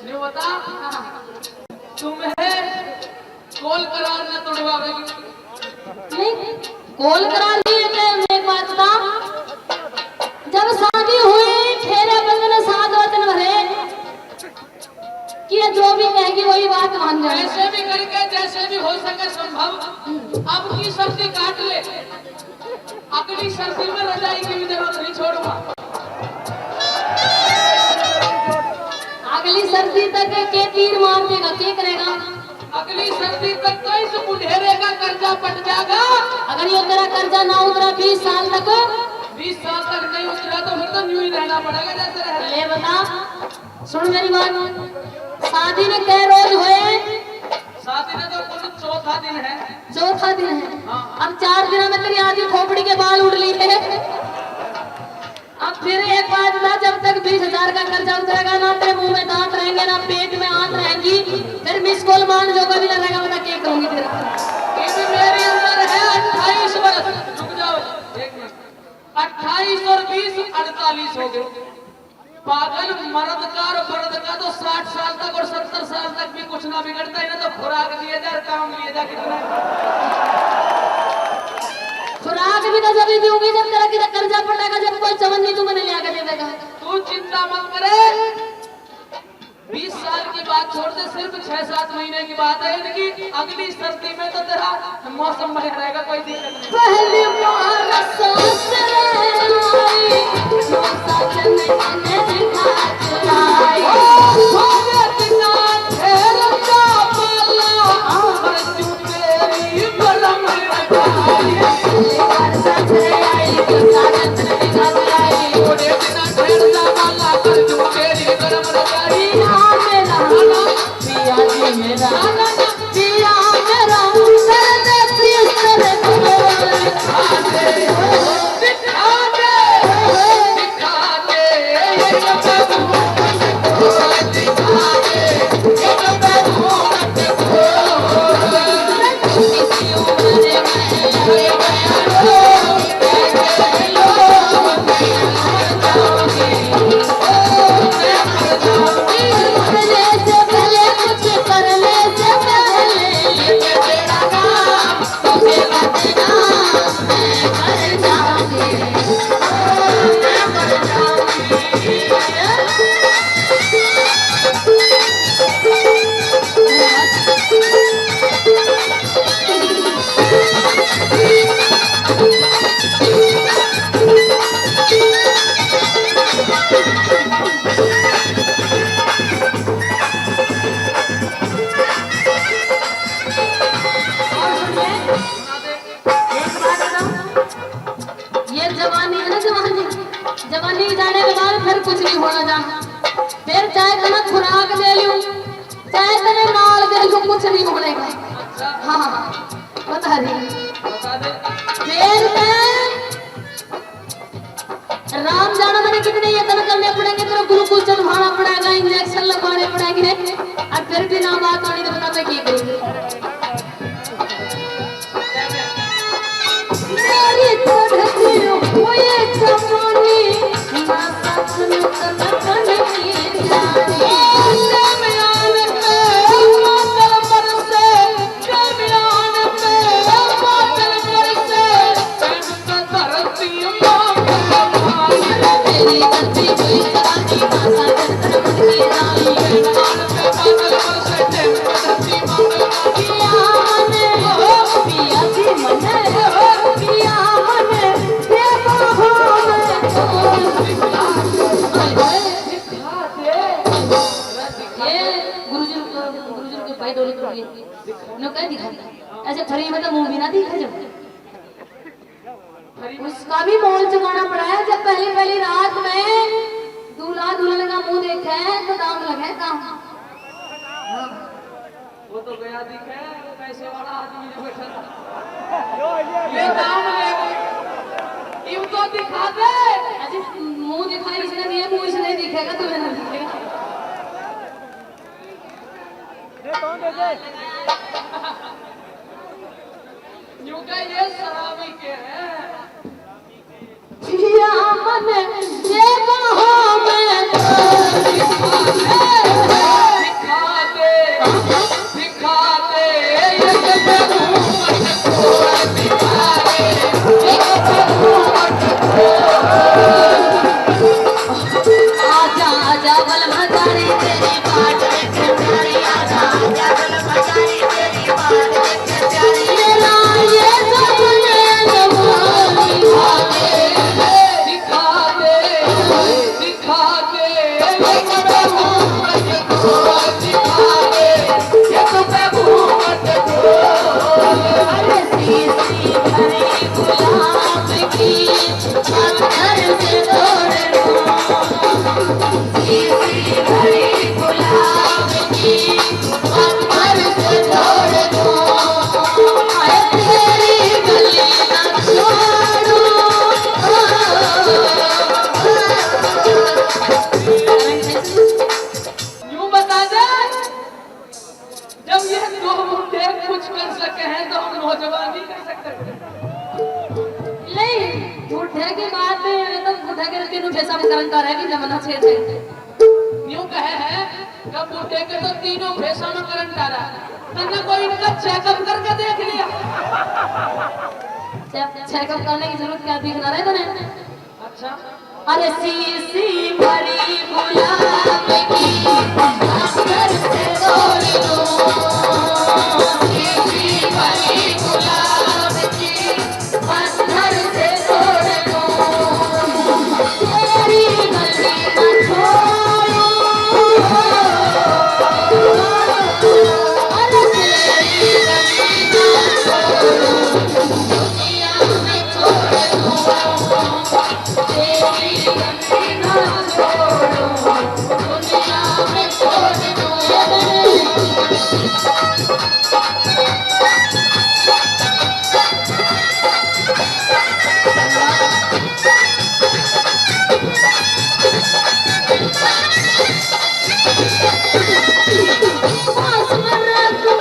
नहीं बता तुम्हें कॉल करार न तोड़वावेगी नहीं कॉल करा लिए मैं बात था जब शादी हुई फेरे बंधन साथ वचन भरे कि जो भी कहेगी वही बात मान जाए ऐसे भी करके जैसे भी हो सके संभव अब की सर्दी काट ले अगली सर्दी में रजाई की भी जरूरत नहीं छोड़ूंगा अगली सर्दी तक के तीर मार देगा क्या करेगा अगली सर्दी तक तो इस मुंडेरे का कर्जा पट जाएगा अगर ये तेरा कर्जा ना उतरा 20 साल तक 20 साल तक नहीं उतरा तो फिर तो यूं ही रहना पड़ेगा जैसे रह ले बता सुन मेरी बात शादी में कै रोज हुए शादी में तो कुल चौथा दिन है है अब 4 दिन में तेरी आधी खोपड़ी के बाल उड़ ली थे अब फिर एक बात था जब तक 20,000 का कर्जा उतरेगा ना तेरे मुंह में दांत रहेंगे ना पेट में आंत रहेंगी फिर मिस कॉल मान जो कभी ना रहेगा बता क्या करूंगी तेरा ये भी मेरे अंदर है 28 वर्ष रुक जाओ एक मिनट 28 और 20 48 हो गए पागल मर्द का और मर्द का तो 60 साल तक और 70 साल तक भी कुछ ना बिगड़ता है ना तो खुराक लिए जा काम लिए जा कितना खुराक भी तो जब भी होगी जब तेरा किधर कर्जा पड़ेगा जब कोई चवन्नी तू मैंने लिया के देगा तू चिंता मत करे 20 साल की बात छोड़ दे सिर्फ 6-7 महीने की बात है इनकी अगली सर्दी में तो तेरा मौसम बने रहेगा कोई दिक्कत नहीं पहली बार सांस आई साजन ने दिखा चुराई हो इतना ठहरता पाला पर तू तेरी बलम लगाई बार सांस आई साजन ने दिखा चुराई हो इतना ठहरता पाला पर तू तेरी बलम लगाई पिया मेरा पिया मेरा दर्द प्रिय जवानी जाने के बाद फिर कुछ नहीं होना जा फिर चाहे तने खुराक दे लूं चाहे तने नाल दे लूं कुछ नहीं होनेगा हाँ बता दे फिर राम जाना मैंने कितने यत्न करने पड़ेंगे तेरा गुरुकुल चढ़वाना पड़ेगा इंजेक्शन लगवाने पड़ेंगे और फिर भी ना बात होनी तो बता मैं क्या करूंगी मेरी चढ़ती हुई जवानी ना सपन तलकन की जानी कमियान पे मातल पर से कमियान पे मातल पर से पेट धरती मेरी चढ़ती हुई जवानी ना सपन तलकन की जानी मातल पर से पेट धरती पिया मने पिया जी मने पिया मने देवा हो गुरुजी के भाई डोली कर लिए नो कह दिखा ऐसे फ्री में तो मुंह भी ना दिखा जब उसका भी मोल चुकाना पड़ा है जब पहली रात में दूल्हा दुल्हन का मुंह देखे तो दाम लगे काम वो तो गया दिखे वो पैसे वाला आदमी जो बैठा था ये दाम ले यूं तो दिखा दे ऐसे मुंह दिखाई इसने दिए मुंह इसने दिखेगा तुम्हें ना दिखेगा यूं का ये शराबी के हैं पिया मन ये कहो मैं ये दो मुद्दे कुछ कर सके हैं तो हम नौजवान नहीं कर सकते। नहीं बूढ़े की बात है तो बूढ़े के तीनों पैसा में करंट आ रहा है कि जमाना छेड़ है यूं कहे हैं कि बूढ़े के तो तीनों पैसा में करंट आ रहा है। तन्ने कोई इनका चेकअप करके देख लिया? चेकअप करने की जरूरत क्या दिखना रहे तने? अच्छा अरे सीसी भरी गुलाब की घर से तोड़ लो सीसी भरी गुलाब की घर से तोड़ लो तेरी गली न छोड़ो अरे तेरी गली न छोड़ो दुनिया में छोड़ दो तेरी गली न छोड़ो दुनिया में छोड़ दो पास में रखो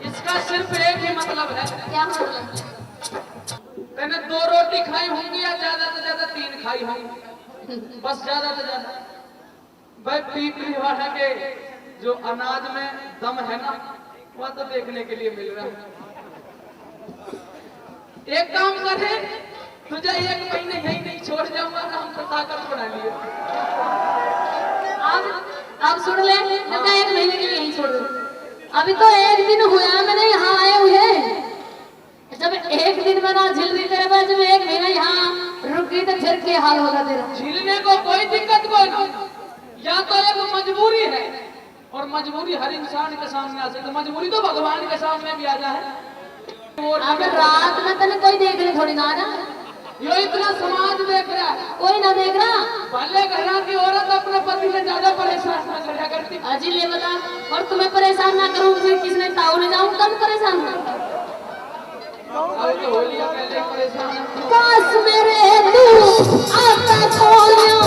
इसका सिर्फ एक ही मतलब है। क्या मतलब? मैंने 2 रोटी खाई होंगी या ज्यादा से ज्यादा 3 खाई होंगी, बस ज्यादा से ज्यादा। भाई पीपली वाला के जो अनाज में दम है ना वह तो देखने के लिए मिल रहा है। एक काम करे तुझे 1 महीने यही नहीं छोड़ जाऊंगा ना हम तो ताकत बना लिए। अब सुन ले मैं 1 महीने के लिए यहीं छोड़ दूं। अभी तो 1 दिन हुआ मैंने यहाँ आए हुए जब 1 दिन में ना झिल रही तेरे पास जब 1 महीना यहाँ रुक गई तो फिर क्या हाल होगा तेरा? झीलने को कोई दिक्कत कोई ना, या तो एक मजबूरी है और मजबूरी हर इंसान के सामने आ सकती है। मजबूरी तो भगवान के सामने भी आ जाए। अब रात में तने कोई देख रहे थोड़ी ना ना यो इतना समाज देख रहा है, कोई ना देख रहा। भले घरा की औरत अपने पति से ज्यादा परेशान न करा करती। अजी ले बता और तुम्हें परेशान ना करूं फिर किसने ताऊ ले जाऊं तब परेशान कर। अब तो होली पहले परेशान है। काश मेरे तू आता खोया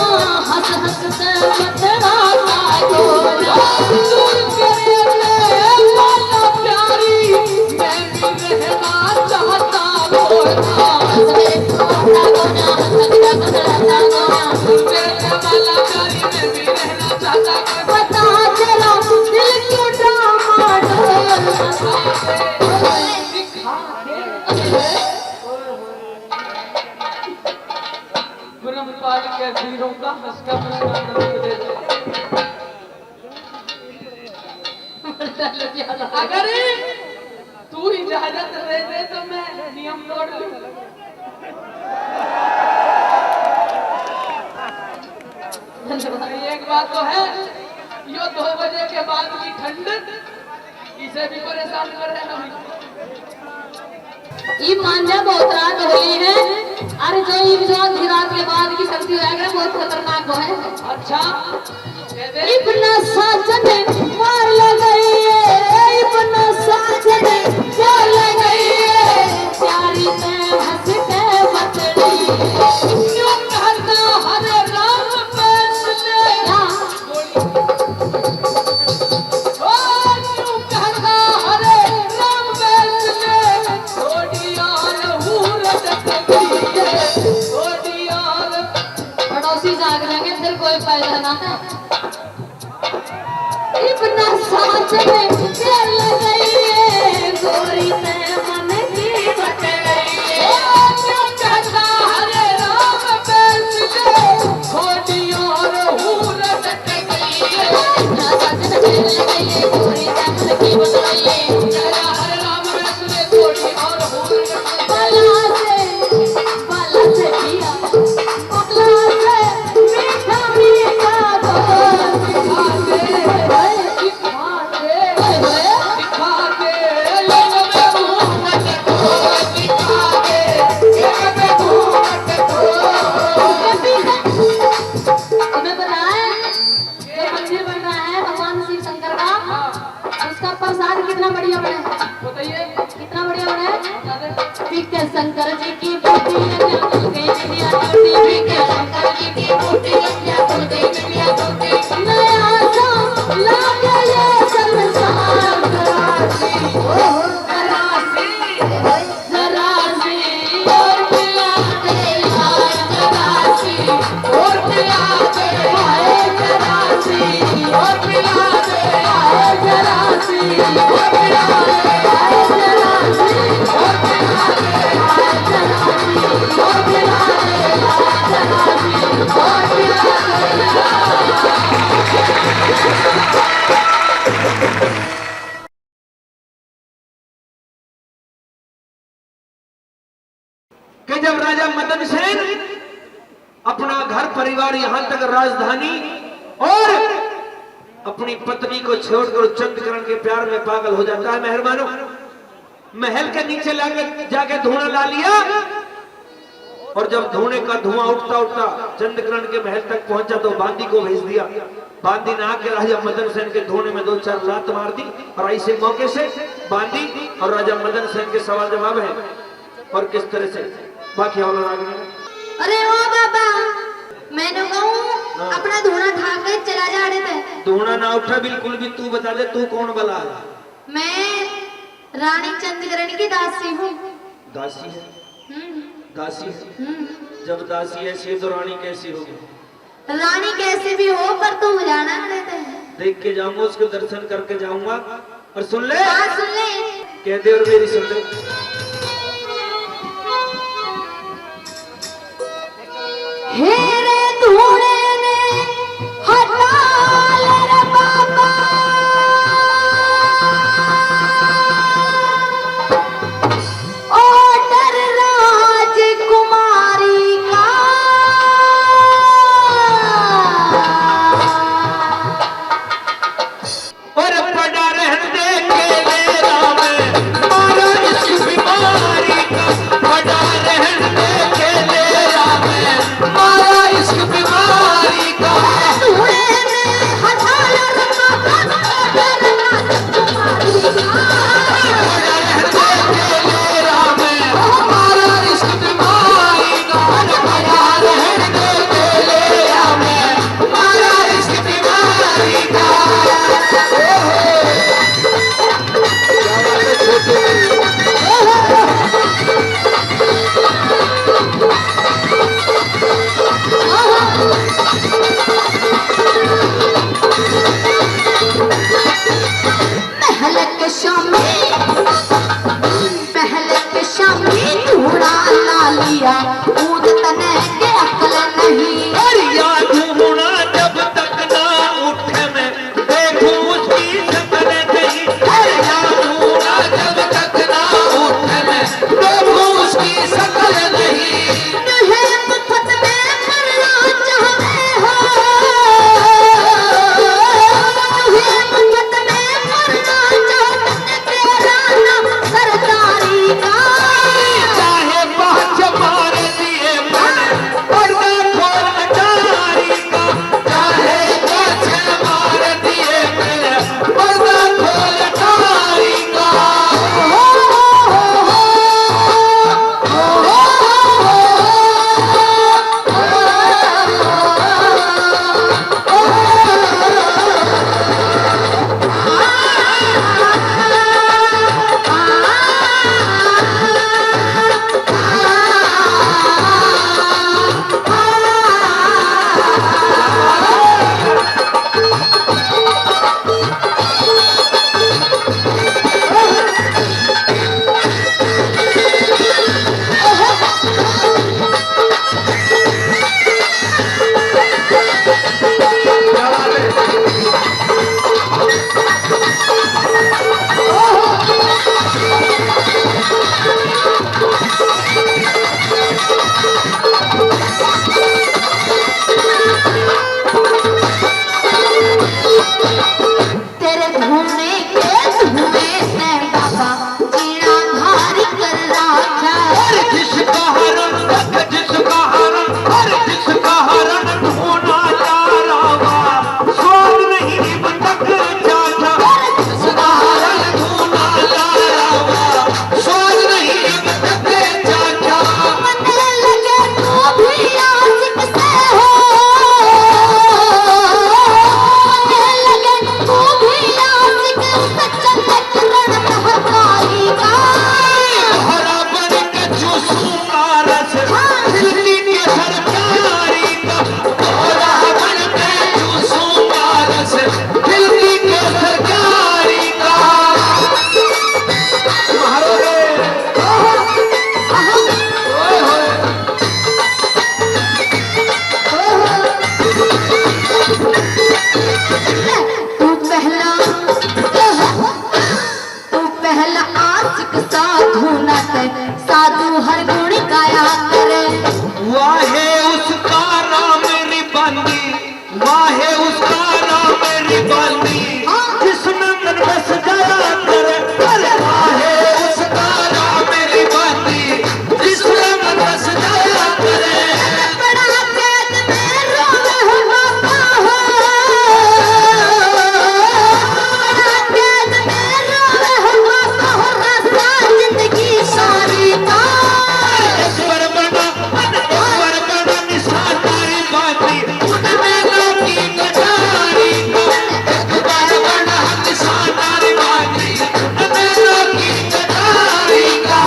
हंस हंस से मतवाता खोया दूर करे ले वाला प्यारी मैं भी रहना चाहता होना मेरे तू आता खोया हंस हंस से मतवाता खोया तेरे वाला प्यारी मैं भी रहना चाहता होना। पता चला दिल क्यों ड्रामा डोलता ब्रह्मपाल के वीरों का हंस का आनंद देते। अगर तू इजाजत दे दे तो मैं नियम तोड़ लूं। एक बात तो है यो 2 बजे के बाद की ठंड इसे भी परेशान कर रहे हैं। ये मांझा बहुत रात होली है। अरे जो ये विश्वास की रात के बाद की सर्दी हो जाएगा बहुत खतरनाक हो है। अच्छा इब्ना साजन मार लगाई है इब्ना साजन मार लगाई है प्यारी में हंस के बतड़ी क्यों कहता हरे राम फैसले ओ क्यों कहता हरे राम फैसले थोड़ी और हूर टकरी है थोड़ी और पड़ोसी जाग जाएंगे फिर कोई फायदा ना है। इब्ना साजन मार लगाई है गोरी में मन की बतड़ी क्यों कहता हरे राम फैसले थोड़ी और हूर टकरी है इब्ना साजन मार लगाई है गोरी में मन की बतड़ी कहता हरे राम फैसले थोड़ी और हूर टकरी बाला से किया बाला से मीठा मीठा बोल दिखा दे दिखा अपना घर परिवार यहां तक राजधानी और अपनी पत्नी को छोड़कर चंद्रकरण के प्यार में पागल हो जाता है। मेहरबानों, महल के नीचे जाके धुआं ला लिया और जब धुएं का धुआं उठता उठता चंद्रकरण के महल तक पहुंचा तो बांदी को भेज दिया। बांदी ने आके राजा मदन सेन के धोने में 2-4 लात मार दी और ऐसे मौके से बांदी और राजा मदन सेन के सवाल जवाब है और किस तरह से बाकी और आगे। अरे ओ बाबा, मैंने कहूँ अपना धोना ठा के चला जा रहे थे। धोना ना उठा बिल्कुल भी। तू बता दे तू कौन बला है? मैं रानी चंद्रकरण की दासी हूँ। दासी है? दासी है? जब दासी ऐसी है तो रानी कैसी होगी? रानी कैसी भी हो पर तू जाना रहते हैं। देख के जाऊंगा, उसके दर्शन करके जाऊंगा। और सुन ले, हाँ सुन ले, कह दे और मेरी सुन ले। हेरे धूने ने हटा ले रे बाबा, ऑर्डर राजकुमारी का, और पड़ा रहन दे केलेरा में मारा इस बीमारी का, पड़ा रहन दे केलेरा में मारा इस बीमारी का। धूने ने हटा ले रे बाबा, ऑर्डर राजकुमारी का, पड़ा रहन दे केलेरा में मारा इस बीमारी का, पड़ा रहन दे केलेरा में मारा इस बीमारी का। पहले के शामी, पहले के शामी धूड़ा ला लिया, कूद तने के अकल नहीं। हरिया ढूंढना जब तक ना उठे मैं देखूं उसकी शक्ल नहीं। हरिया ढूंढना जब तक ना उठे मैं देखूं उसकी शक्ल नहीं। तुहे मुफ्त में मरना चाहते हो, तुहे मुफ्त में मरना चाहते, तेरा नाम सरदारी का। चाहे बाज मार दिए मन पर्दा खोल अटारी का, चाहे बाज मार दिए मन पर्दा खोल अटारी का। तेरे घूमने के धुएं से बाबा जीना भारी कर रखा है। जिसका हरण जिसका हरण जिसका हरण ढूंढा जा रहा स्वाद नहीं भटक जाता। जिसका हरण ढूंढा जा रहा स्वाद नहीं भटक जाता। मने लगे तू भी आशिक से हो, मने लगे तू भी आशिक से, चंद्रकरण महतारी का। हरा बन के चूसूंगा रस दिल्ली के सरकारी का। हरा बन के चूसूंगा रस दिल्ली के सरकारी का। महाराज ओए होए तू पहला आशिक साधु न ते, साधु हर गुण गाया करे। वाहे उसका माँ है उसका नाम मेरी बाली, जिसमें मन बस जाया करे। अरे माँ है उसका नाम मेरी बाली, जिसमें मन बस जाया करे। बड़ा खेत में रोवे हो बाबा हो, बड़ा खेत में रोवे हो बाबा हो, रास्ता जिंदगी सारी का। इस पर बड़ा निशान तारी बाती, उनमें लौकी कटारी का। इस पर बड़ा निशान तारी बाती, उनमें लौकी कटारी का।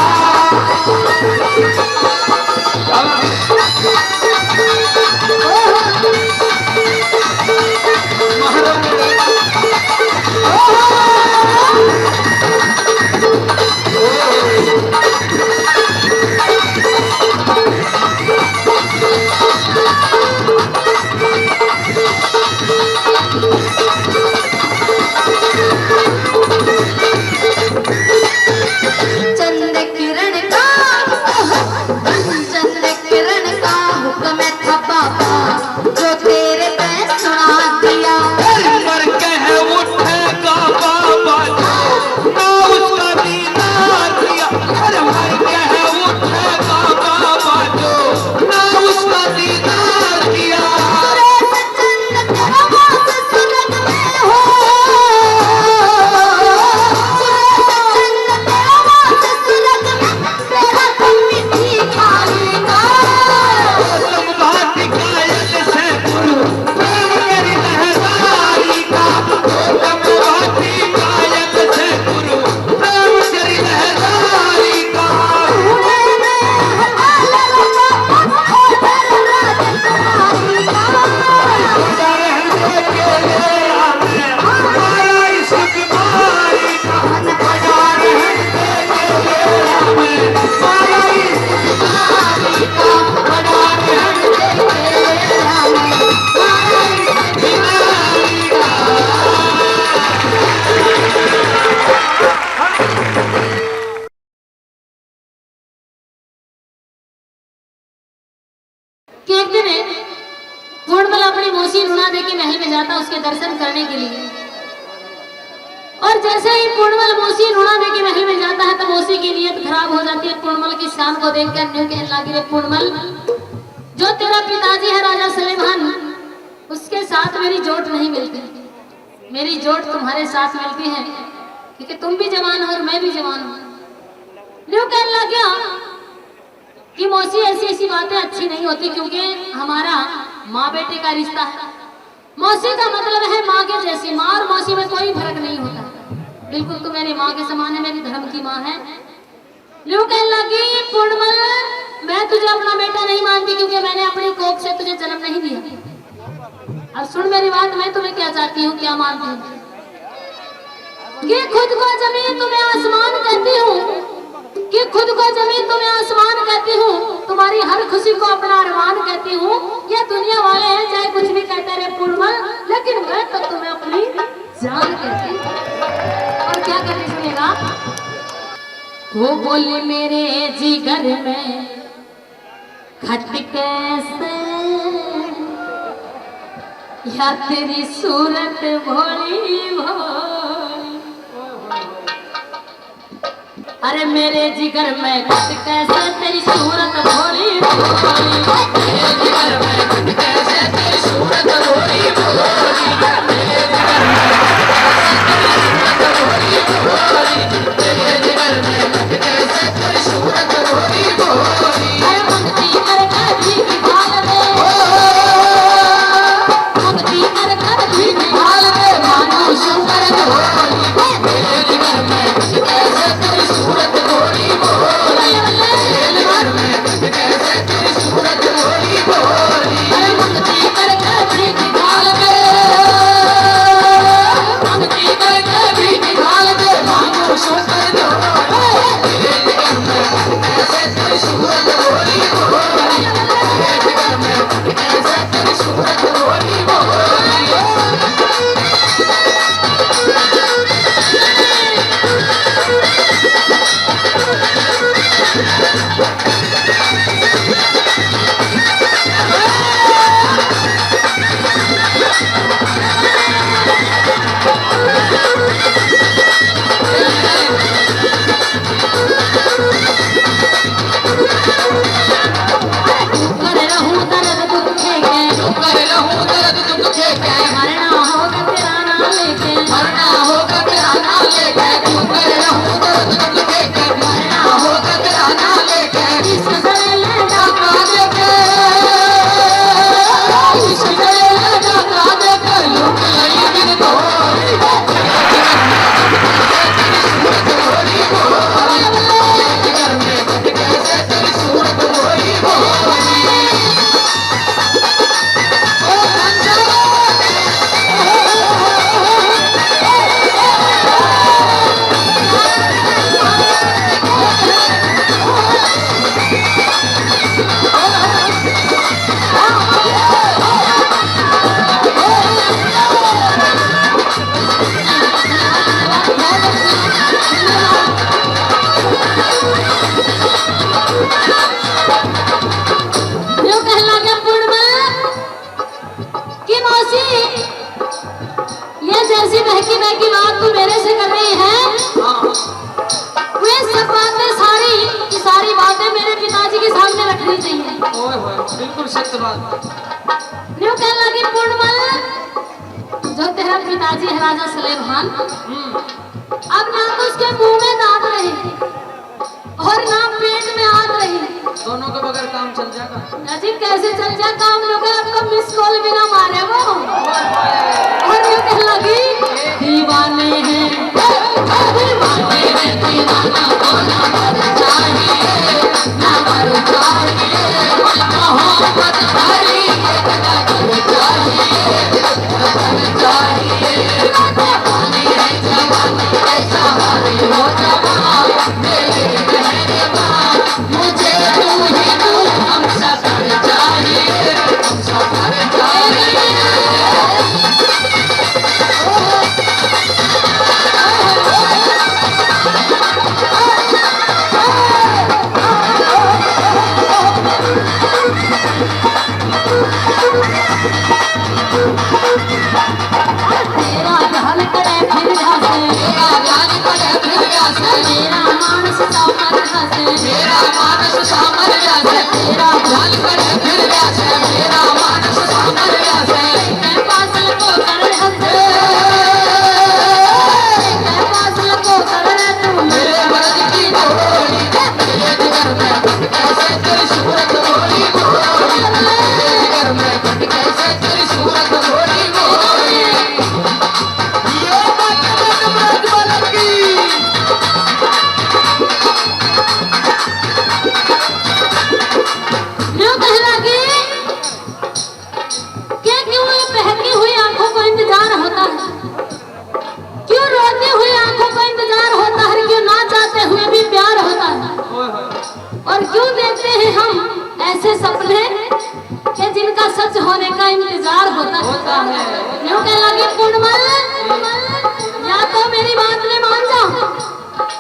चंद किरण का, चंद किरण का हुक्म था बाबा, जो तेरे पे सुना दिया। पर कह उठेगा बाबा जो, ना उसका दीदार किया। अरे पर कह उठेगा बाबा जो, ना उसका दीदार किया। चंद तेरा वास सुरग में हो, चंद तेरा वास सुरग में, तेरा तुम मिट्टी खाएगा। तुम भांति कायल से गुरु, प्रेम तेरी लहरारी का। तुम भांति कायल से गुरु, प्रेम तेरी लहरारी का। रहने के लिए आने, हमारा इस बीमारी का। बजा रहने के लिए आने, हमारा इस बीमारी का। बजा रहने के लिए आने, हमारा इस बीमारी का। कि एक दिन पूर्णमल अपनी मौसी रुना दे के महल में जाता उसके दर्शन करने के लिए, और जैसे ही पूर्णमल मौसी रुना दे के महल में जाता है तो मौसी की नीयत खराब हो जाती है। पूर्णमल की शान को देखकर न्यू कहने लगी, रे पूर्णमल, जो तेरा पिताजी है राजा सलेमान, उसके साथ मेरी जोट नहीं मिलती, मेरी जोट तुम्हारे साथ मिलती है, क्योंकि तुम भी जवान हो और मैं भी जवान हूँ। न्यू कहने लग गया कि मौसी ऐसी ऐसी बातें अच्छी नहीं होती, क्योंकि हमारा माँ बेटे का रिश्ता है। मौसी का मतलब है माँ के जैसी। माँ और मौसी में कोई फर्क नहीं होता, बिल्कुल तू मेरी माँ के समान है, मेरी धर्म की माँ है। ल्यू कहने लगी, पूर्णमल, मैं तुझे अपना बेटा नहीं मानती, क्योंकि मैंने अपनी कोख से तुझे जन्म नहीं दिया। अब सुन मेरी बात, मैं तुम्हें क्या चाहती हूँ, क्या मानती हूँ, कि खुद को जमीन तुम्हें आसमान कहती हूँ, कि खुद को जमीन तुम्हें आसमान कहती हूँ, तुम्हारी हर खुशी को अपना अरमान कहती हूँ। ये दुनिया वाले हैं चाहे कुछ भी कहते रहे पूर्णमल, लेकिन मैं तो तुम्हें अपनी जान कहती हूँ। और क्या कहती सुनिएगा, वो बोली मेरे जिगर में खटके से, या तेरी सूरत भोली भोली। अरे मेरे जिगर में खटके से तेरी सूरत भोली भोली, मेरे जिगर में खटके से तेरी सूरत भोली भोली, मेरे जिगर में तेरे जिगर में खटके से तेरी सूरत भोली भोली। अरे मुक्ति कर कर भी निभाल दे, मुक्ति कर कर भी निभाल दे, मानो सुंदर भोली, मेरे जिगर में खटके से तेरी सूरत भोली भोली, मेरे जिगर में खटके से तेरी सूरत भोली। ऐसी बहकी बहकी बात तू मेरे से कर रही है, वे सब बातें सारी बातें मेरे पिताजी के सामने रखनी चाहिए। ओए होए, बिल्कुल सत्य बात। न्यू कहने लगी पूर्णमल, जो तेरा पिताजी है राजा सलेमान, अब ना तो उसके मुंह में दांत रहे और ना पेट में आग रही, दोनों के बगैर काम चल जाएगा। अजी कैसे चल जाए काम, लोग आपका मिस कॉल भी ना मारे वो। और न्यू कहने लगी दीवाने हैं, दीवाने हैं, दीवाना को ना मर चाहिए, ना मर चाहिए, मोहब्बत भरी ना मर चाहिए, ना मर चाहिए, जवानी है जवानी ऐसा हरी हो जवान, मेरे मेहरबान मुझे तू ही तू हम सफर चाहिए, हम सफर चाहिए। तेरा ध्यान करे फिर घासे, तेरा ध्यान करे फिर घासे, मेरा मानस सामर घासे, मेरा मानस सामर घासे, तेरा ध्यान करे फिर घासे, मेरा मानस सामर घासे, मैं पासल को कर हंसे, मैं पासल को कर तू मेरे मर्द की गोली, मेरे जिगर में कैसे तेरी सूरत गोली गोली, मेरे जिगर में कैसे तेरी सूरत गोली गोली। न्यू कहने लगी कि क्यों ये बहकी हुई आंखों को इंतजार होता है, क्यों रोती हुई आंखों को इंतजार होता है, क्यों ना चाहते हुए भी प्यार होता है, ओए होए, और क्यों देखते हैं हम ऐसे सपने कि जिनका सच होने का इंतजार होता है। न्यू कहने लगी पूर्णमल, या तो मेरी बात में मान जाओ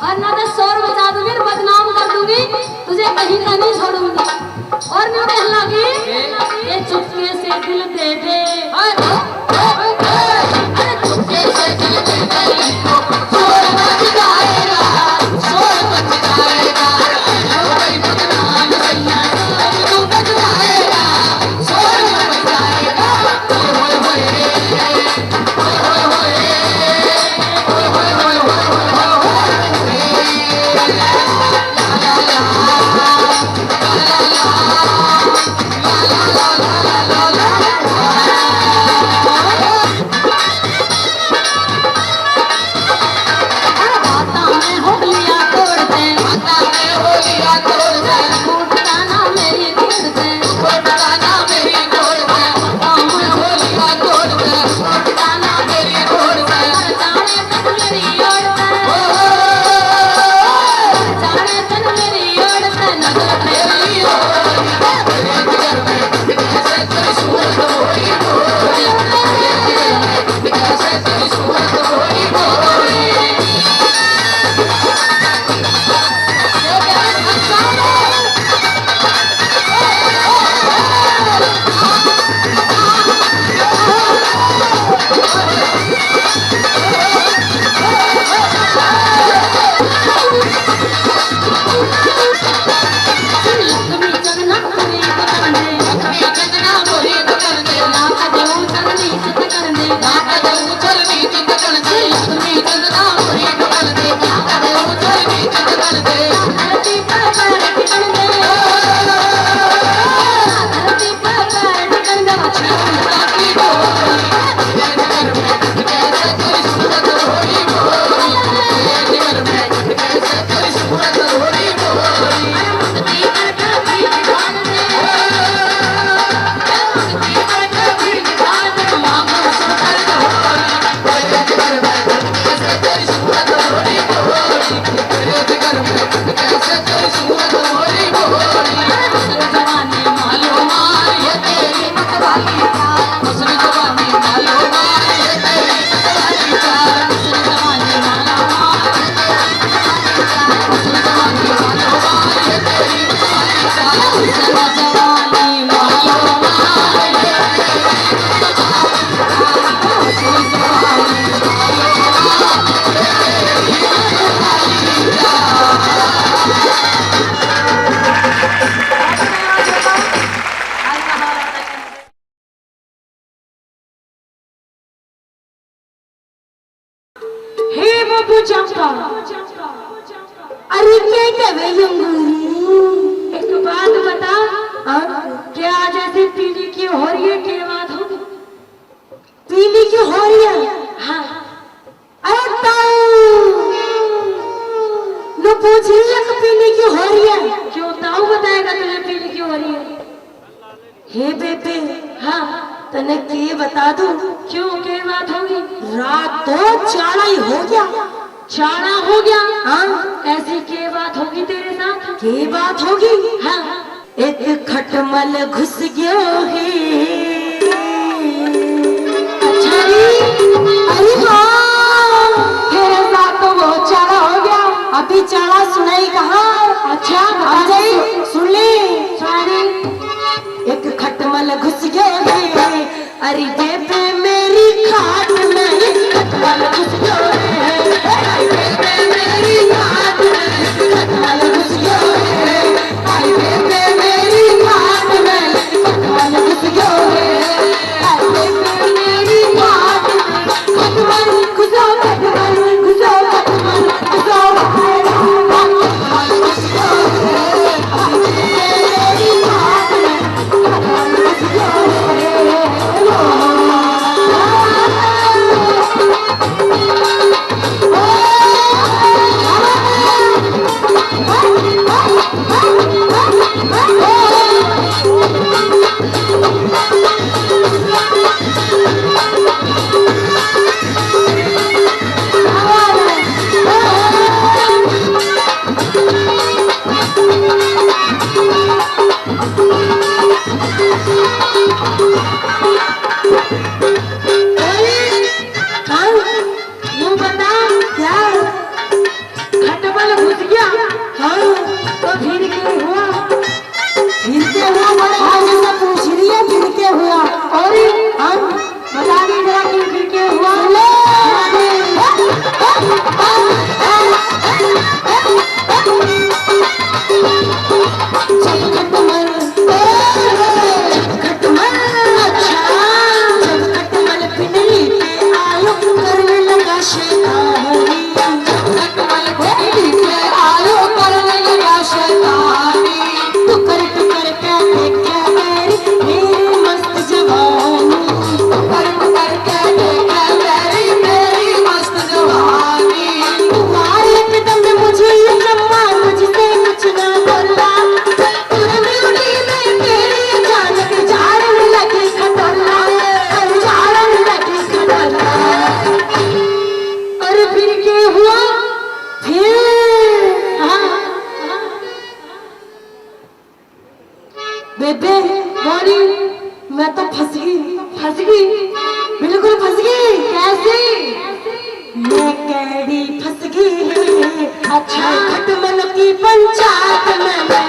और ना तो शोर मचा दूंगी, बदनाम कर दूंगी, तुझे कहीं का नहीं छोड़ूंगी। और न्यू कहने लगी ये चुपके से दिल दे दे, अरे चुपके से दिल दे दे, शोर मच जाएगा, शोर मच जाएगा, कोई बदनाम सैया तू बच जाएगा, शोर मच जाएगा, होए होए होए होए होए होए होए। पूछा अरे क्या कहे एक बात बता क्या आज ऐसी पीली क्यों हो रही है? क्या बात हो पीली क्यों हो रही है? हाँ अरे ताऊ नो पूछ रही है कि पीली क्यों हो रही है? क्यों ताऊ बताएगा तुझे पीली क्यों हो रही है? हे बेबे हाँ तने के बता दूं क्यों क्या बात होगी? रात तो चाड़ा ही हो गया। चाड़ा हो गया? हाँ ऐसी क्या बात होगी तेरे साथ? क्या बात होगी? हाँ एक खटमल घुस गयो है। अच्छा जी अरे हाँ तेरे साथ तो वो चाड़ा हो गया। अभी चाड़ा सुनाई कहाँ? अच्छा अजय सुन ले। एक खटमल घुस गया है अरे बेबे मेरी खाट में खटमल घुस गया है। अरे बेबे मेरी खाट में खटमल घुस गया है। अरे बेबे मेरी खाट में खटमल घुस गया है। अरे बेबे मेरी खाट में खटमल घुसो खटमल घुसो खटमल घुसो खटमल घुस गया है। अरे बेबे मेरी खाट में खटमल घुस गया है। बेबे मौली मैं तो फंस गई बिल्कुल फंस गई। कैसे? मैं कैडी फंस गई। अच्छा खटमल की पंचायत में मैं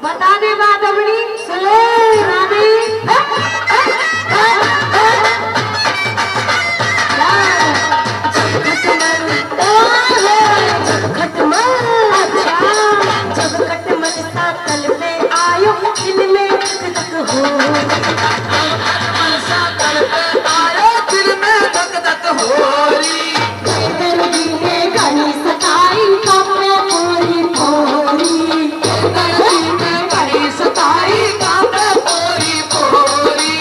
बता दे बात अपनी सुने रानी। जब खटमल सातल पे आयो दिल में धक धक हो। सातल पे आयो दिल में धक धक हो रही। दर्दी ने गानी सताई कांपे पूरी पूरी। दर्दी ने गानी सताई कांपे पूरी पूरी।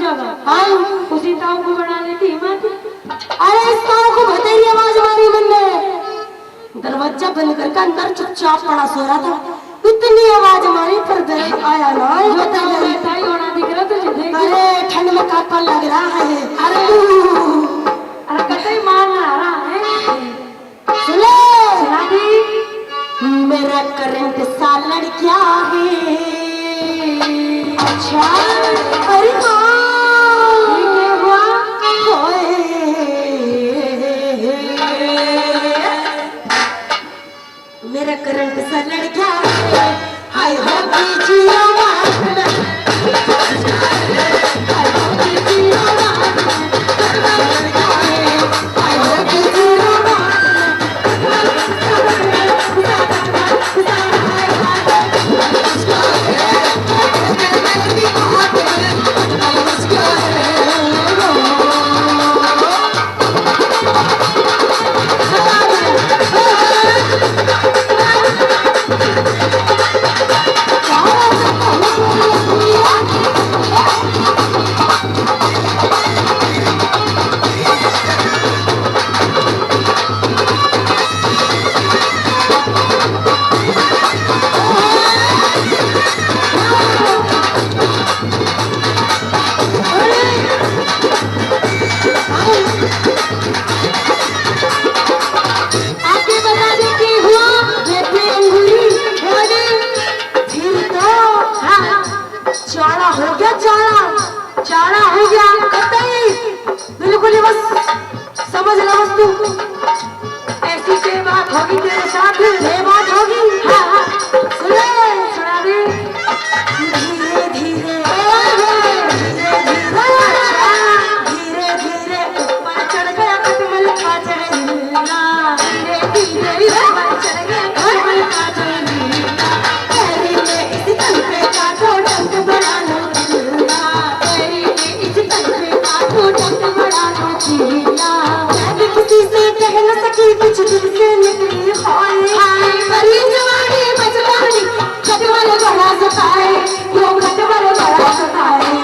जगह हाँ उसी ताऊ को बना लेती मत। अरे इस ताऊ को बतेरी आवाज मारी मैंने, दरवाजा बंद करके अंदर चुपचाप पड़ा सो रहा था, इतनी आवाज मारी पर दर्द आया ना। जो ताऊ बैठा ही होना दिख रहा तुझे देख। अरे ठंड में कापा लग रहा है। अरे कतई मार रहा है। सुनो राधी मेरा करंट सा लड़किया है। अच्छा अरे हाँ क्या हुआ? होए। मेरा करंट सा लड़किया है, हाय हो जियो चाड़ा हो गया कतई बिल्कुल ही बस समझ लो बस तू ऐसी से बात होगी तेरे साथ, ये बात होगी। हाँ हाँ सुने सुना दे धीरे धीरे धीरे धीरे ऊपर चढ़ गया कटमल का चढ़ना, धीरे धीरे ऊपर चढ़ गया कटमल का चढ़ना, तेरी में इस तन पे काटो डंक बड़ा लो खिलना, तेरी में इस तन पे काटो डंक बड़ा लो खिलना, मैं किसी से कह न सकी कुछ दिल से निकली हाय हाय, बड़ी जवानी बचवानी कटमल बड़ा सताए, वो कटमल बड़ा सताए।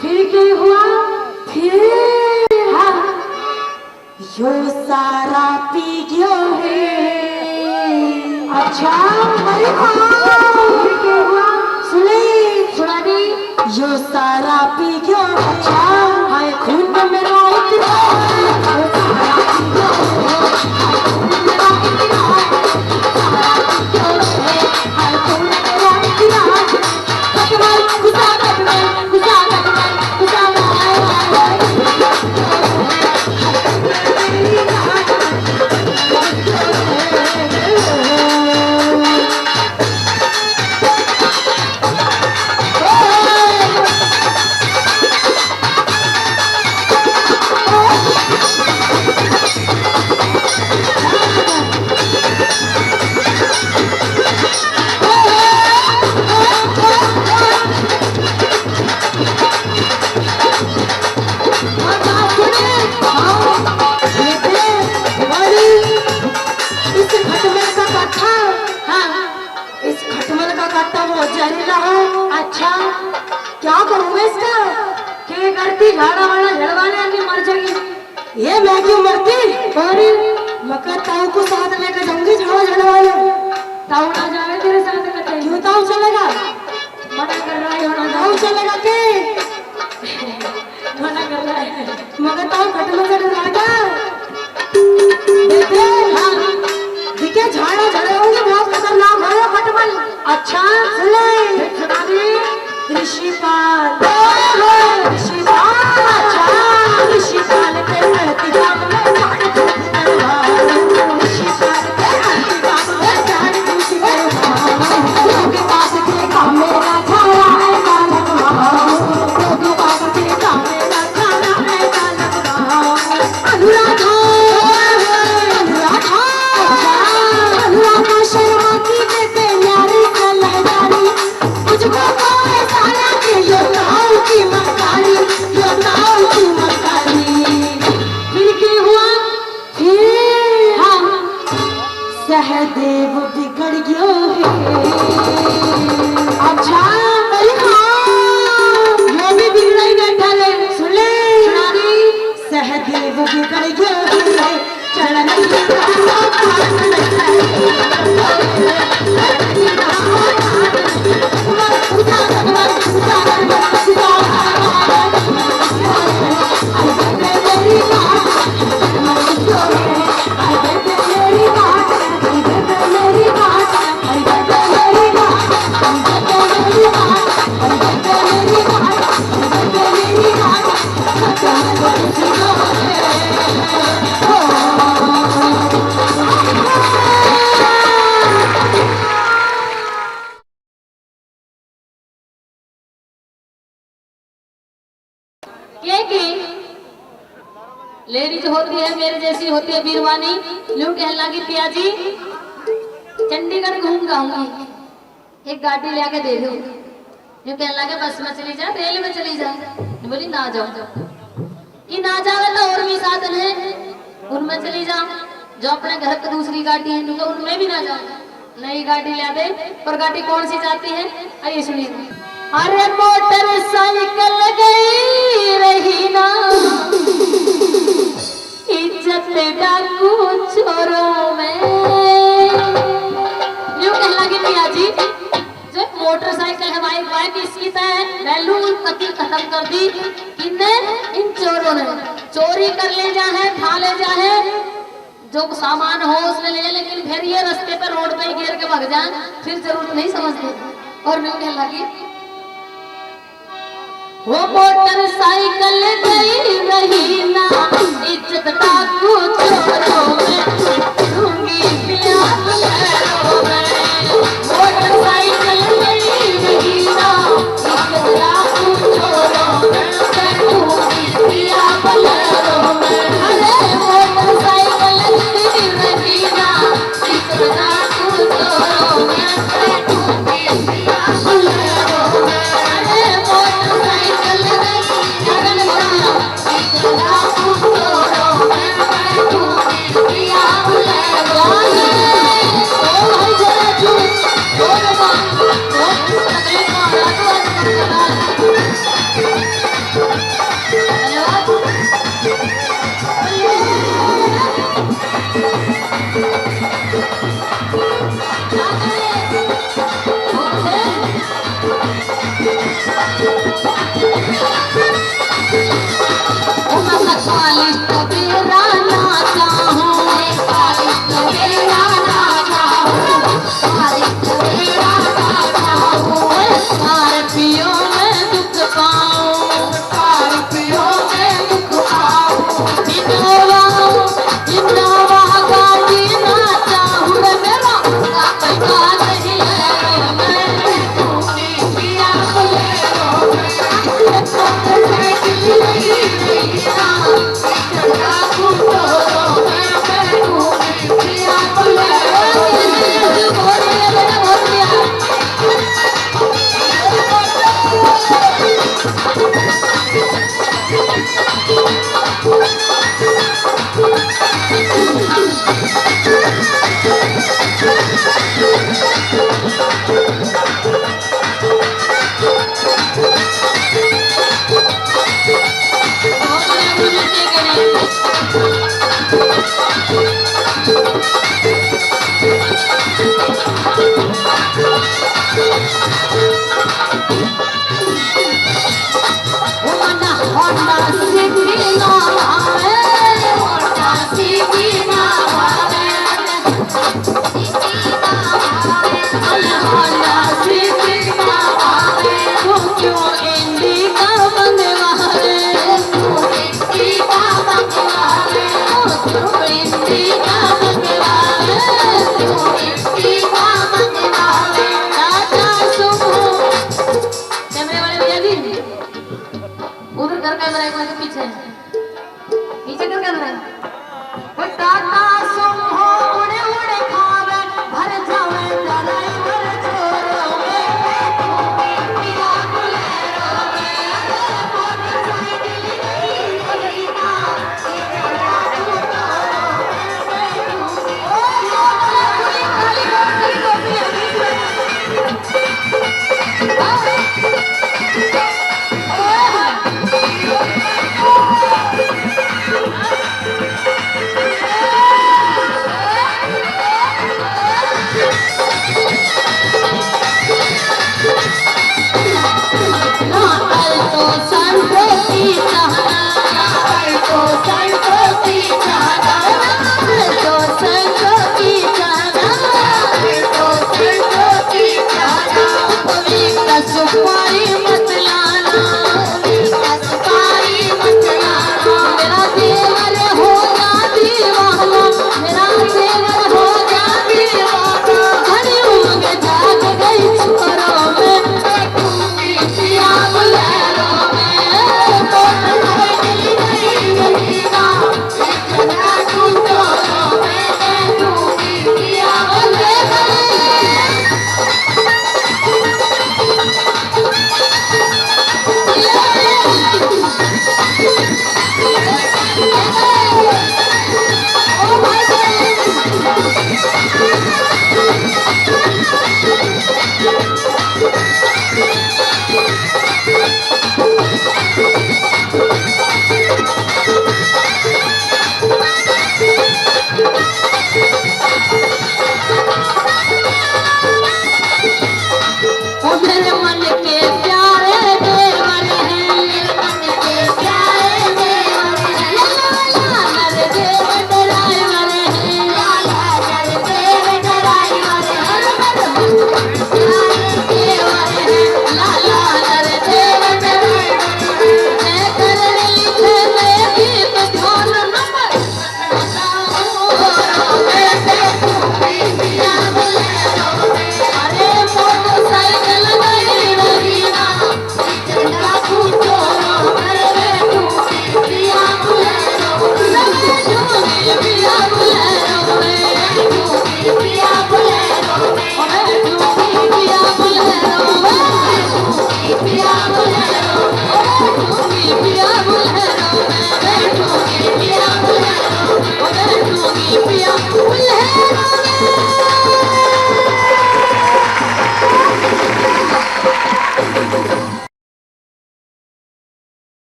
फिर क्या हुआ? फिर हाँ यो सारा पी गयो है। अच्छा अरे हाँ फिर क्या हुआ? सुने सुना दी। यो सारा पी गयो। अच्छा हाय खून में मेरा इतना यो सारा पी गयो है, हाय खून में मेरा इतना सारा पी गयो है, हाय खून में मेरा इतना कटमल गुस्सा कटमल गुस्सा कटमल गुस्सा हाय हाय हाय अच्छा क्या करूंगा इसका? क्या करती? झाड़ा वाड़ा झड़वाने आके मर जाएगी। ये मैं क्यों मरती? और मगर ताऊ को साथ लेकर जाऊंगी झाड़ा झड़वाने। ताऊ ना जावे तेरे साथ कटे। क्यों ताऊ चलेगा? मना कर रहा है होना ताऊ चलेगा के? मना कर रहा है। मगर ताऊ खटमल से डराएगा। देखे हाँ दिखे झाड़ा झड़वाऊंगी, बहुत खतरनाक है ये खटमल। अच्छा सुने सुना दी। ऋषिपाल ऋषिपाल अच्छा ऋषिपाल के सड़ती जाम में साड़ी धूप करवाऊं, ऋषिपाल के सड़ती जाम में साड़ी धूप करवाऊं, लोग पास के काम में की लेडीज होती है मेरे जैसी होती है बीरवानी। यूं कहने लगी पिया जी चंडीगढ़ घूम जाऊंगी, एक गाड़ी ले आके दे दो। यूं कहने लगे बस में चली जा, रेल में चली जा। बोली ना जाओ कि ना जावे तो और भी साधन है उनमें चली जा, जो अपने घर की दूसरी गाड़ी है तो उनमें भी ना जाओ। नई गाड़ी ले दे। पर गाड़ी कौन सी जाती है आइए सुनिए। अरे मोटरसाइकिल गई रही ना इज्जत डाकू छोरों में। यूं कहने लगी पिया जी जो मोटरसाइकिल है बाइक इसकी तय वैल्यू कति खत्म कर दी किन्ने इन चोरों ने। चोरी कर ले जा है, खा ले जा है, जो सामान हो उसने ले जा, लेकिन फिर ये रास्ते पे रोड पे ही गिर के भाग जाए फिर जरूरत नहीं समझते। और यूं कहने लगी वो मोटरसाइकिल गई रही ना इज्जत डाकू छोरों में, दूंगी पिया पैरों में। मोटरसाइकिल गई रही ना इज्जत डाकू छोरों में, दूंगी पिया पैरों में। अरे मोटरसाइकिल गई रही ना इज्जत डाकू छोरों में, दूंगी पिया पैरों में। अरे मोटरसाइकिल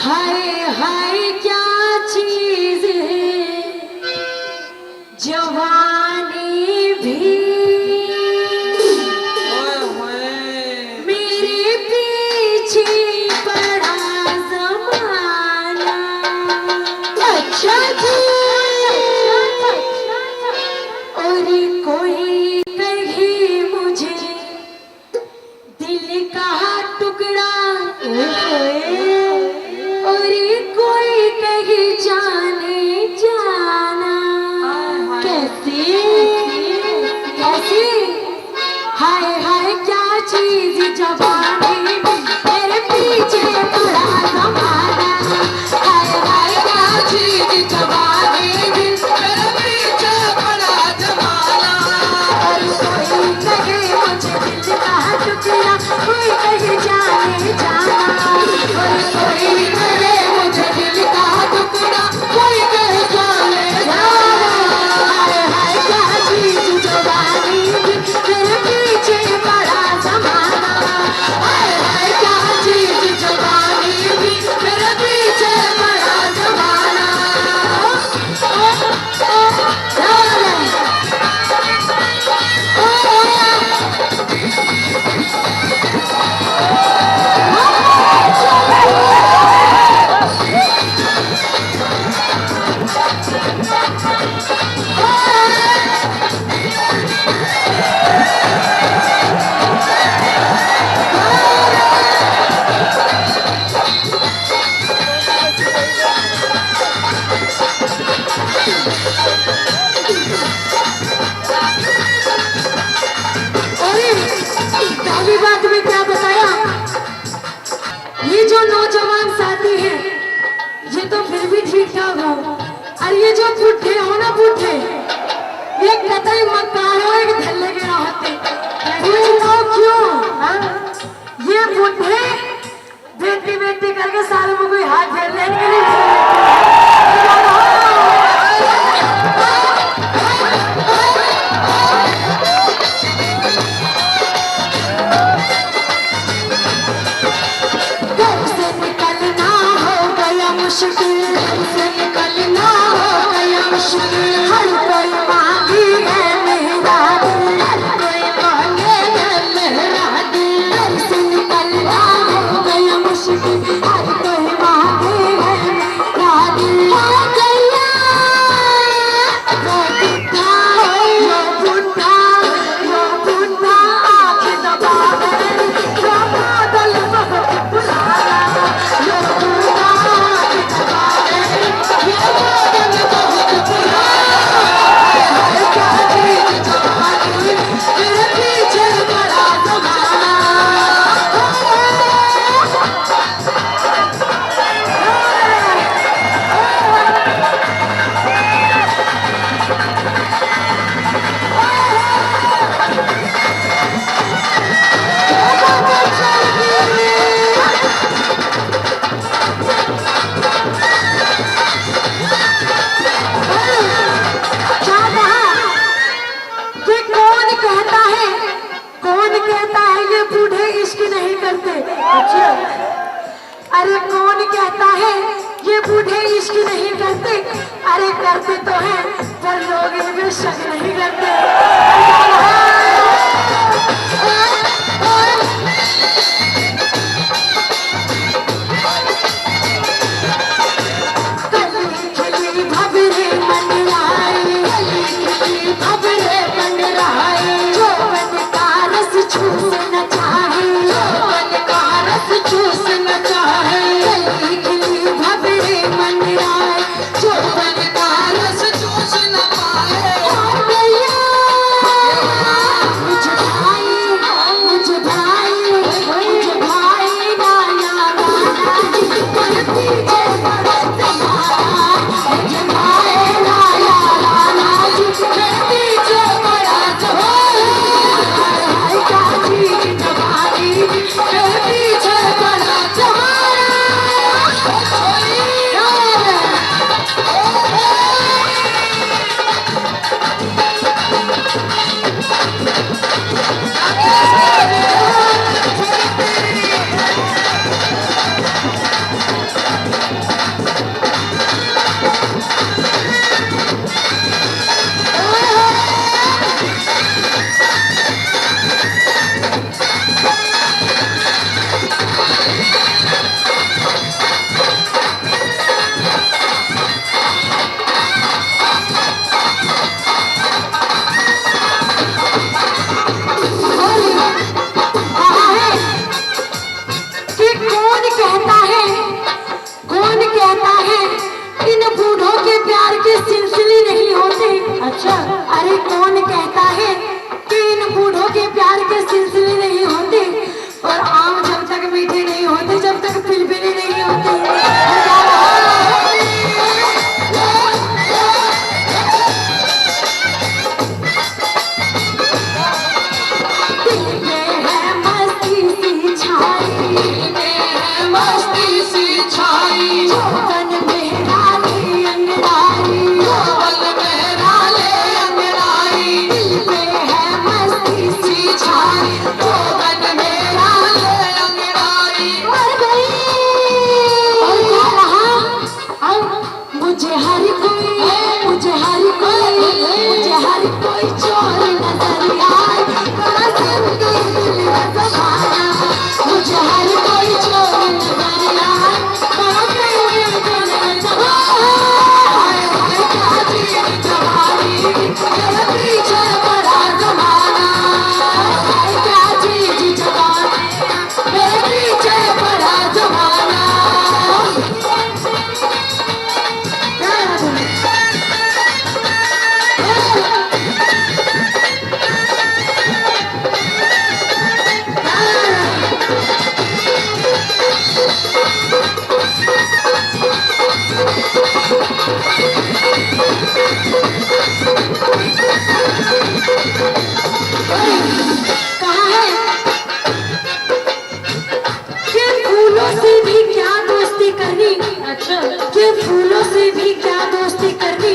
हाय हाय क्या चीज है जवानी भी मेरे पीछे पड़ा जमाना। अच्छा जी और कोई कहे मुझे दिल का टुकड़ा और कोई कहे जाने जाना। कैसे कैसे हाय हाय क्या चीज जवानी मेरे पीछे पड़ा जमाना। हाय हाय क्या चीज जवानी मेरे पीछे पड़ा जमाना। और कोई कहे मुझे दिल का टुकड़ा कोई कहे जाने जाना। और कोई कहे मुझे दिल का टुकड़ा कोई कहे जाने जाना। हाय हाय क्या चीज जवानी मेरे पीछे पड़ा जमाना। हाय हाय क्या चीज जवानी मेरे पीछे पड़ा जमाना। पहली बात में क्या बताया, ये जो नौजवान साथी हैं ये तो फिर भी ठीक ठाक हो, और ये जो बुढ़े हो ना बुढ़े ये कतई मकानो एक धल्ले के रहते। पूछो क्यों? ये बुढ़े बेटी बेटी करके साल में कोई हाथ फेर लेने के लिए मुश्किल से निकलना हो गया मुश्किल। हर कोई मांगी है मेरा दिल, हर कोई मांगे है मेरा दिल। घर से निकलना हो गया मुश्किल, हर कोई मांगे है मेरा दिल। हो गया वो बुढ़ा वो बुढ़ा वो बुढ़ा आँख दबा गए वो बादल बहुत बुलाया। वो बुढ़ा अच्छा, अरे कौन कहता है ये बूढ़े इश्क नहीं करते? अरे करते तो हैं पर लोग इनमें शक नहीं करते। जो बन का रस चूस न पाए अच्छा, अरे कौन कहता है कि इन बूढ़ों के प्यार के सिलसिले नहीं होते, और आम जब तक मीठे नहीं होते जब तक पिलपिली नहीं होती। फूलों से भी क्या दोस्ती करनी,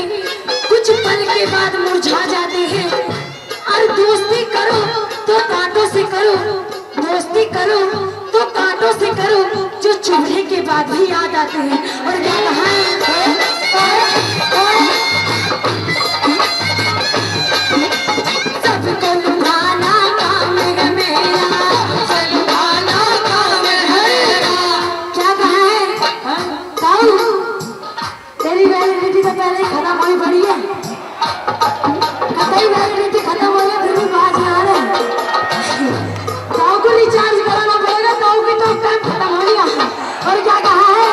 कुछ पल के बाद मुरझा जाते हैं। और दोस्ती करो तो कांटों से करो, दोस्ती करो तो कांटों से करो, जो चूल्हे के बाद भी याद आते हैं। और क्या कहा सबको लुभाना काम है मेरा, लुभाना काम है मेरा। क्या कहा है ताऊ, तेरी वैलिडिटी तो पहले ही खत्म हुई पड़ी है, कतई वैलिडिटी खत्म हो गई फिर भी बाज आ रहे हैं। ताऊ को रिचार्ज कराना पड़ेगा, ताऊ की तो टाइम खत्म हो गया। और क्या कहा है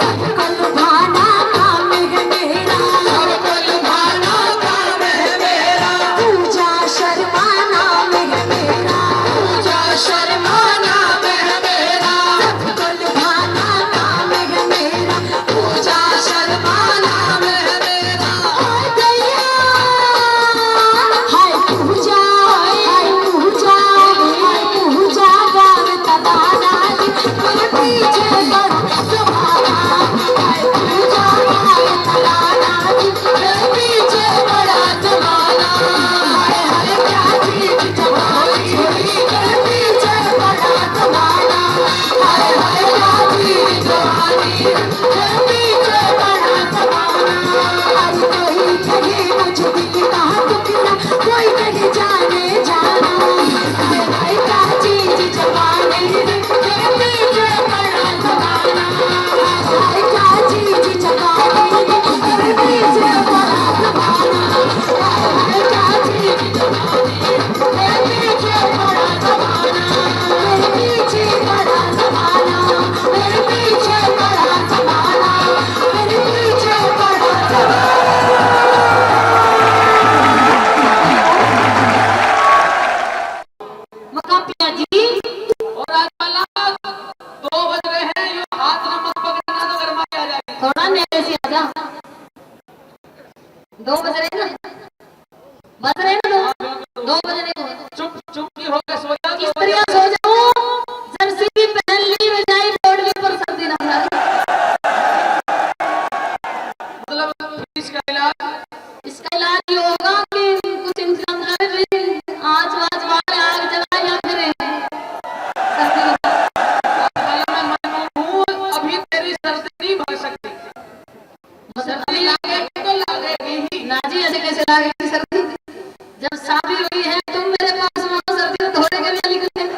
सबको लुभाना काम है मेरा, सबको लुभाना काम है मेरा। पूजा शर्मा नाम है मेरा, पूजा शर्मा नाम है मेरा। सबको लुभाना काम है मेरा, पूजा शर्मा नाम है मेरा। हाय पूजा, हाय पूजा, हाय पूजा गावे तबाना मेरे पीछे कर तुम्हारा। हाय पूजा गावे तबाना मेरे पीछे बड़ा जमाना। हाय हाय क्या चीज जवानी मेरे पीछे बड़ा जमाना। हाय हाय क्या चीज जवानी मेरे पीछे बड़ा जमाना। आज कोई कहे मुझे दिखता टुकड़ा, कोई कहे जाने जाना। हाय हाय क्या चीज जवानी मेरे पीछे बड़ा जमाना। हाय हाय क्या चीज जवानी मेरे पीछे बड़ा जमाना। हाय हाय क्या चीज जवानी मेरे पीछे बड़ा जमाना। मेरे पीछे बड़ा जमाना, मेरे पीछे बड़ा जमाना, मेरे पीछे बड़ा जमाना। मक्का पिया जी, और आज वाला 2 बज रहे हैं, यूं हाथ न मत पकड़ना तो गरमाई आ जाएगी। थोड़ा न्याय से आजा, 2 बज रहे ना, बज रहे ना 2 बज रहे हो। चुप चुप की हो गए, सो जा किस तरह सो जाऊं, जर्सी भी पहन ली, रजाई ओढ़ ली, पर सर्दी ना लगे। मतलब इसका इलाज इसका इलाज ये होगा कि कुछ इंतजाम करें, भी आज वाले आग जला या फिर सर्दी लगा। वाला मैं मन हूँ, अभी तेरी सर्दी नहीं भर सकती। सर्दी लागेगी तो लागेगी ही। नाजी ऐसे कैसे लागेगी सर्दी, जब शादी हुई है तुम मेरे पास में हो, सर्दी में थोड़े के लिए निकलते हैं।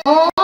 ओ